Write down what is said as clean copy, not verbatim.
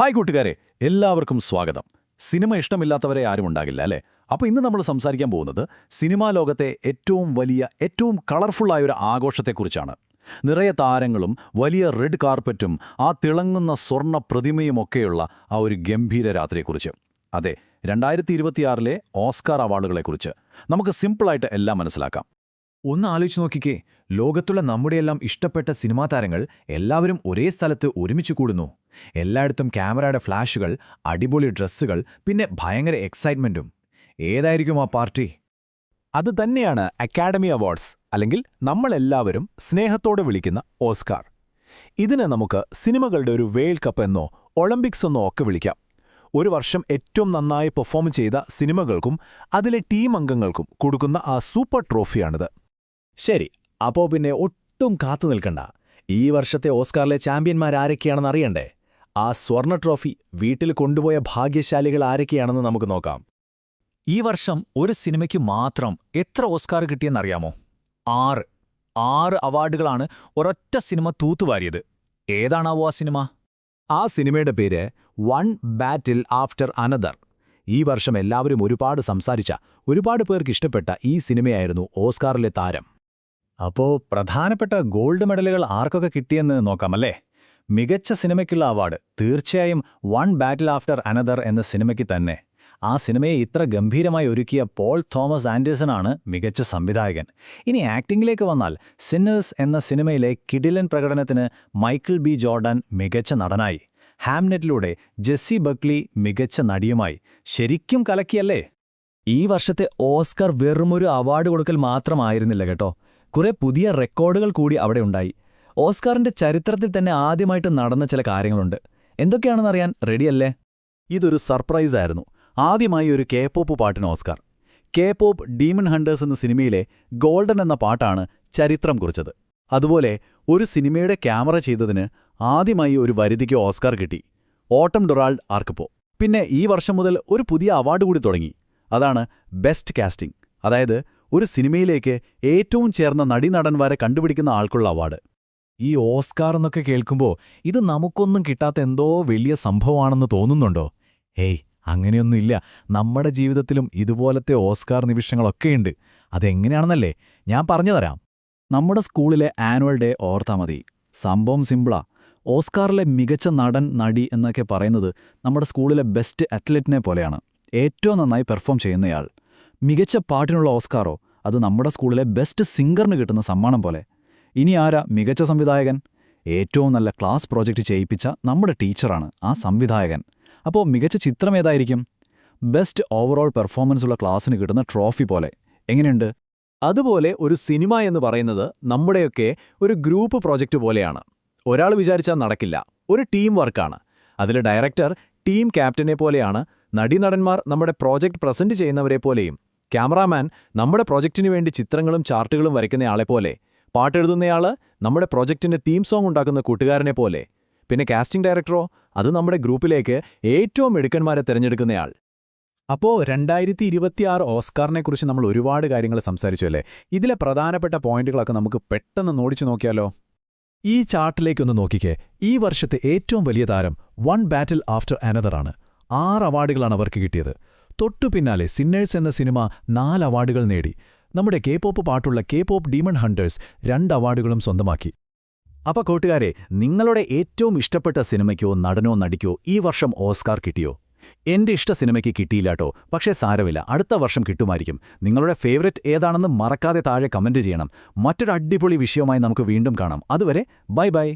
Hi കൂട്ടുകാരെ, എല്ലാവർക്കും സ്വാഗതം. സിനിമ ഇഷ്ടമില്ലാത്തവരെ ആരും ഉണ്ടാകില്ല അല്ലേ? അപ്പോൾ ഇന്ന് നമ്മൾ സംസാരിക്കാൻ പോകുന്നത് സിനിമാ ലോകത്തെ ഏറ്റവും വലിയ, ഏറ്റവും കളർഫുള്ളായ ഒരു ആഘോഷത്തെക്കുറിച്ചാണ്. നിറയെ താരങ്ങളും വലിയ റെഡ് കാർപ്പറ്റും ആ തിളങ്ങുന്ന സ്വർണ്ണ പ്രതിമയുമൊക്കെയുള്ള ആ ഒരു ഗംഭീര രാത്രിയെക്കുറിച്ച്. അതെ, 2026 ഓസ്കാർ അവാർഡുകളെക്കുറിച്ച് നമുക്ക് സിമ്പിളായിട്ട് എല്ലാം മനസ്സിലാക്കാം. ഒന്ന് ആലോചിച്ച് നോക്കിക്കേ, ലോകത്തുള്ള നമ്മുടെയെല്ലാം ഇഷ്ടപ്പെട്ട സിനിമാ താരങ്ങൾ എല്ലാവരും ഒരേ സ്ഥലത്ത് ഒരുമിച്ച് കൂടുന്നു. എല്ലായിടത്തും ക്യാമറയുടെ ഫ്ലാഷുകൾ, അടിപൊളി ഡ്രസ്സുകൾ, പിന്നെ ഭയങ്കര എക്സൈറ്റ്മെന്റും. ഏതായിരിക്കും ആ പാർട്ടി? അത് തന്നെയാണ് അക്കാഡമി അവാർഡ്സ്, അല്ലെങ്കിൽ നമ്മളെല്ലാവരും സ്നേഹത്തോടെ വിളിക്കുന്ന ഓസ്കാർ. ഇതിന് നമുക്ക് സിനിമകളുടെ ഒരു വേൾഡ് കപ്പ് എന്നോ ഒളിമ്പിക്സ് എന്നോ ഒക്കെ വിളിക്കാം. ഒരു വർഷം ഏറ്റവും നന്നായി പെർഫോം ചെയ്ത സിനിമകൾക്കും അതിലെ ടീം അംഗങ്ങൾക്കും കൊടുക്കുന്ന ആ സൂപ്പർ ട്രോഫിയാണിത്. ശരി, അപ്പോ പിന്നെ ഒട്ടും കാത്തു നിൽക്കണ്ട. ഈ വർഷത്തെ ഓസ്കാറിലെ ചാമ്പ്യന്മാരാരൊക്കെയാണെന്ന് അറിയണ്ടേ? ആ സ്വർണ്ണ ട്രോഫി വീട്ടിൽ കൊണ്ടുപോയ ഭാഗ്യശാലികൾ ആരൊക്കെയാണെന്ന് നമുക്ക് നോക്കാം. ഈ വർഷം ഒരു സിനിമയ്ക്ക് മാത്രം എത്ര ഓസ്കാർ കിട്ടിയെന്നറിയാമോ? 6 അവാർഡുകളാണ് ഒരൊറ്റ സിനിമ തൂത്തുവാരിയത്. ഏതാണാവോ ആ സിനിമ? ആ സിനിമയുടെ പേര് വൺ ബാറ്റിൽ ആഫ്റ്റർ അനദർ. ഈ വർഷം എല്ലാവരും ഒരുപാട് സംസാരിച്ച, ഒരുപാട് പേർക്ക് ഇഷ്ടപ്പെട്ട ഈ സിനിമയായിരുന്നു ഓസ്കാറിലെ താരം. അപ്പോ പ്രധാനപ്പെട്ട ഗോൾഡ് മെഡലുകൾ ആർക്കൊക്കെ കിട്ടിയെന്ന് നോക്കാമല്ലേ? മികച്ച സിനിമയ്ക്കുള്ള അവാർഡ് തീർച്ചയായും വൺ ബാറ്റിൽ ആഫ്റ്റർ അനദർ എന്ന സിനിമയ്ക്ക് തന്നെ. ആ സിനിമയെ ഇത്ര ഗംഭീരമായി ഒരുക്കിയ പോൾ തോമസ് ആൻഡേഴ്സണാണ് മികച്ച സംവിധായകൻ. ഇനി ആക്ടിംഗിലേക്ക് വന്നാൽ, സിന്നേഴ്സ് എന്ന സിനിമയിലെ കിടിലൻ പ്രകടനത്തിന് മൈക്കിൾ ബി ജോർഡൻ മികച്ച നടനായി. ഹാംനെറ്റിലൂടെ ജെസ്സി ബക്ലി മികച്ച നടിയുമായി. ശരിക്കും കലക്കിയല്ലേ? ഈ വർഷത്തെ ഓസ്കർ വെറുമൊരു അവാർഡ് കൊടുക്കൽ മാത്രമായിരുന്നില്ല കേട്ടോ. കുറെ പുതിയ റെക്കോർഡുകൾ കൂടി അവിടെ ഉണ്ടായി. ഓസ്കാറിന്റെ ചരിത്രത്തിൽ തന്നെ ആദ്യമായിട്ട് നടന്ന ചില കാര്യങ്ങളുണ്ട്. എന്തൊക്കെയാണെന്നറിയാൻ റെഡിയല്ലേ? ഇതൊരു സർപ്രൈസായിരുന്നു. ആദ്യമായി ഒരു K-pop പാട്ടിന് ഓസ്കാർ. K-pop ഡീമൺ ഹണ്ടേഴ്സ് എന്ന സിനിമയിലെ ഗോൾഡൻ എന്ന പാട്ടാണ് ചരിത്രം കുറിച്ചത്. അതുപോലെ ഒരു സിനിമയുടെ ക്യാമറ ചെയ്തതിന് ആദ്യമായി ഒരു വനിതയ്ക്ക് ഓസ്കാർ കിട്ടി, ഓട്ടം ഡൊറാൾഡ് ആർക്കപ്പോ. പിന്നെ ഈ വർഷം മുതൽ ഒരു പുതിയ അവാർഡ് കൂടി തുടങ്ങി. അതാണ് ബെസ്റ്റ് കാസ്റ്റിംഗ്. അതായത് ഒരു സിനിമയിലേക്ക് ഏറ്റവും ചേർന്ന നടീനടന്മാരെ കണ്ടുപിടിക്കുന്ന ആൾക്കുള്ള അവാർഡ്. ഈ ഓസ്കാർ എന്നൊക്കെ കേൾക്കുമ്പോൾ ഇത് നമുക്കൊന്നും കിട്ടാത്ത എന്തോ വലിയ സംഭവമാണെന്ന് തോന്നുന്നുണ്ടോ? ഹേയ്, അങ്ങനെയൊന്നുമില്ല. നമ്മുടെ ജീവിതത്തിലും ഇതുപോലത്തെ ഓസ്കാർ നിമിഷങ്ങളൊക്കെയുണ്ട്. അതെങ്ങനെയാണെന്നല്ലേ ഞാൻ പറഞ്ഞുതരാം. നമ്മുടെ സ്കൂളിലെ ആനുവൽ ഡേ ഓർത്താ മതി. സംഭവം സിമ്പിളാ. ഓസ്കാറിലെ മികച്ച നടൻ, നടി എന്നൊക്കെ പറയുന്നത് നമ്മുടെ സ്കൂളിലെ ബെസ്റ്റ് അത്ലറ്റിനെ പോലെയാണ്. ഏറ്റവും നന്നായി പെർഫോം ചെയ്യുന്നയാൾ. മികച്ച പാട്ടിനുള്ള ഓസ്കാറോ, അത് നമ്മുടെ സ്കൂളിലെ ബെസ്റ്റ് സിംഗറിന് കിട്ടുന്ന സമ്മാനം പോലെ. ഇനി ആരാ മികച്ച സംവിധായകൻ? ഏറ്റവും നല്ല ക്ലാസ് പ്രോജക്റ്റ് ചെയ്യിപ്പിച്ച നമ്മുടെ ടീച്ചറാണ് ആ സംവിധായകൻ. അപ്പോൾ മികച്ച ചിത്രം ഏതായിരിക്കും? ബെസ്റ്റ് ഓവറോൾ പെർഫോമൻസുള്ള ക്ലാസ്സിന് കിട്ടുന്ന ട്രോഫി പോലെ. എങ്ങനെയുണ്ട്? അതുപോലെ ഒരു സിനിമ എന്ന് പറയുന്നത് നമ്മുടെയൊക്കെ ഒരു ഗ്രൂപ്പ് പ്രോജക്റ്റ് പോലെയാണ്. ഒരാൾ വിചാരിച്ചാൽ നടക്കില്ല. ഒരു ടീം വർക്കാണ്. അതിൽ ഡയറക്ടർ ടീം ക്യാപ്റ്റനെ പോലെയാണ്. നടീനടന്മാർ നമ്മുടെ പ്രോജക്റ്റ് പ്രസന്റ് ചെയ്യുന്നവരെ പോലെയും, ക്യാമറാമാൻ നമ്മുടെ പ്രോജക്റ്റിനു വേണ്ടി ചിത്രങ്ങളും ചാർട്ടുകളും വരയ്ക്കുന്നയാളെപ്പോലെ, പാട്ടെഴുതുന്നയാള് നമ്മുടെ പ്രോജക്റ്റിന്റെ തീം സോങ് ഉണ്ടാക്കുന്ന കൂട്ടുകാരനെ പോലെ, പിന്നെ കാസ്റ്റിംഗ് ഡയറക്ടറോ, അത് നമ്മുടെ ഗ്രൂപ്പിലേക്ക് ഏറ്റവും മിടുക്കന്മാരെ തിരഞ്ഞെടുക്കുന്നയാൾ. അപ്പോൾ 2026 ഓസ്കാറിനെക്കുറിച്ച് നമ്മൾ ഒരുപാട് കാര്യങ്ങൾ സംസാരിച്ചു അല്ലേ? ഇതിലെ പ്രധാനപ്പെട്ട പോയിന്റുകളൊക്കെ നമുക്ക് പെട്ടെന്ന് നോടിച്ചു നോക്കിയാലോ? ഈ ചാർട്ടിലേക്കൊന്ന് നോക്കിക്കേ. ഈ വർഷത്തെ ഏറ്റവും വലിയ താരം വൺ ബാറ്റിൽ ആഫ്റ്റർ അനദർ ആണ്. 6 അവാർഡുകളാണ് അവർക്ക് കിട്ടിയത്. തൊട്ടു പിന്നാലെ സിന്നേഴ്സ് എന്ന സിനിമ 4 അവാർഡുകൾ നേടി. നമ്മുടെ K-pop പാട്ടുള്ള K-pop ഡീമൺ ഹണ്ടേഴ്സ് 2 അവാർഡുകളും സ്വന്തമാക്കി. അപ്പോൾ കൂട്ടുകാരെ, നിങ്ങളുടെ ഏറ്റവും ഇഷ്ടപ്പെട്ട സിനിമയ്ക്കോ നടനോ നടിക്കോ ഈ വർഷം ഓസ്കാർ കിട്ടിയോ? എന്റെ ഇഷ്ട സിനിമയ്ക്ക് കിട്ടിയില്ലാട്ടോ, പക്ഷേ സാരമില്ല, അടുത്ത വർഷം കിട്ടുമായിരിക്കും. നിങ്ങളുടെ ഫേവററ്റ് ഏതാണെന്ന് മറക്കാതെ താഴെ കമന്റ് ചെയ്യണം. മറ്റൊരു അടിപൊളി വിഷയവുമായി നമുക്ക് വീണ്ടും കാണാം. അതുവരെ ബൈ ബൈ.